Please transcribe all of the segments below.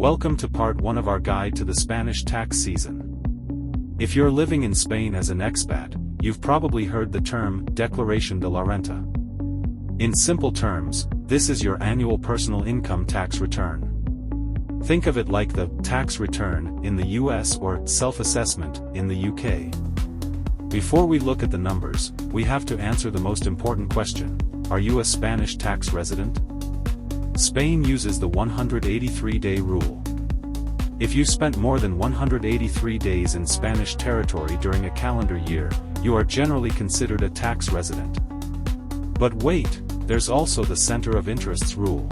Welcome to part 1 of our guide to the Spanish tax season. If you're living in Spain as an expat, you've probably heard the term Declaración de la Renta. In simple terms, this is your annual personal income tax return. Think of it like the tax return in the US or self-assessment in the UK. Before we look at the numbers, we have to answer the most important question: are you a Spanish tax resident? Spain uses the 183-day rule. If you spent more than 183 days in Spanish territory during a calendar year, you are generally considered a tax resident. But wait, there's also the center of interests rule.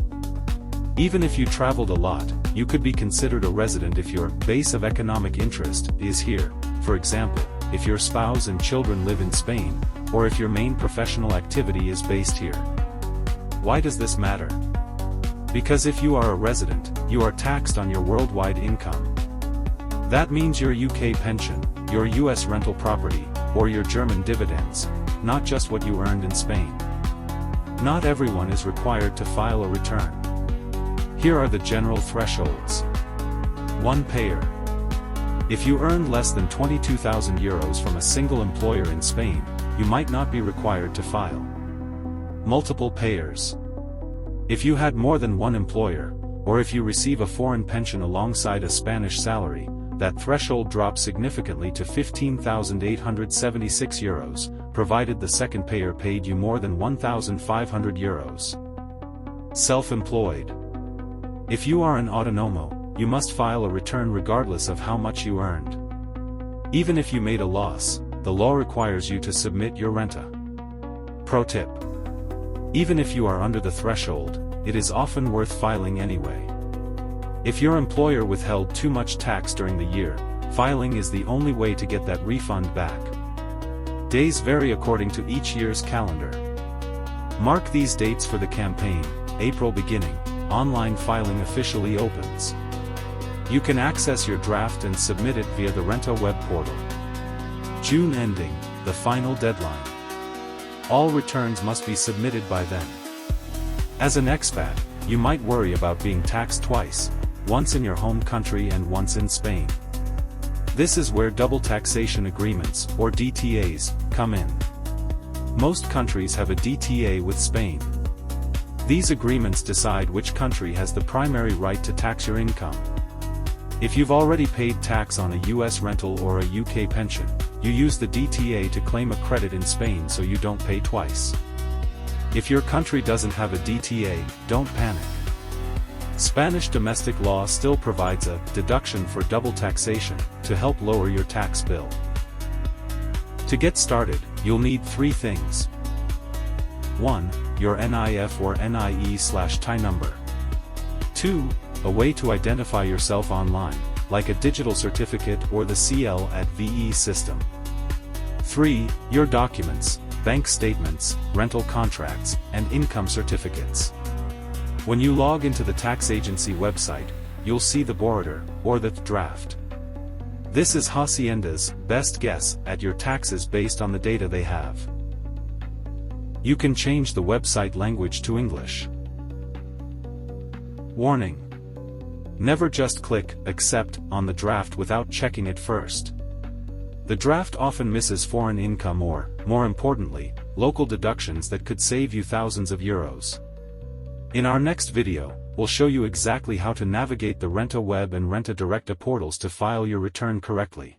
Even if you traveled a lot, you could be considered a resident if your base of economic interest is here. For example, if your spouse and children live in Spain, or if your main professional activity is based here. Why does this matter? Because if you are a resident, you are taxed on your worldwide income. That means your UK pension, your US rental property, or your German dividends, not just what you earned in Spain. Not everyone is required to file a return. Here are the general thresholds. 1 payer. If you earned less than 22,000 euros from a single employer in Spain, you might not be required to file. Multiple payers. If you had more than one employer, or if you receive a foreign pension alongside a Spanish salary, that threshold drops significantly to 15,876 euros, provided the second payer paid you more than 1,500 euros. Self-employed. If you are an Autonomo, you must file a return regardless of how much you earned. Even if you made a loss, the law requires you to submit your renta. Pro tip. Even if you are under the threshold, it is often worth filing anyway. If your employer withheld too much tax during the year, filing is the only way to get that refund back. Days vary according to each year's calendar. Mark these dates for the campaign. April beginning, online filing officially opens. You can access your draft and submit it via the Renta web portal. June ending, the final deadline. All returns must be submitted by then. As an expat, you might worry about being taxed twice, once in your home country and once in Spain. This is where double taxation agreements, or DTAs, come in. Most countries have a DTA with Spain. These agreements decide which country has the primary right to tax your income. If you've already paid tax on a US rental or a UK pension, you use the DTA to claim a credit in Spain so you don't pay twice. If your country doesn't have a DTA, don't panic. Spanish domestic law still provides a deduction for double taxation to help lower your tax bill. To get started, you'll need 3 things. 1. Your NIF or NIE/TIE number. 2. A way to identify yourself online, like a digital certificate or the CL@VE system. 3. Your documents, bank statements, rental contracts, and income certificates. When you log into the tax agency website, you'll see the Borrador, or the draft. This is Hacienda's best guess at your taxes based on the data they have. You can change the website language to English. Warning. Never just click Accept on the draft without checking it first. The draft often misses foreign income or, more importantly, local deductions that could save you thousands of euros. In our next video, we'll show you exactly how to navigate the Renta web and Renta Directa portals to file your return correctly.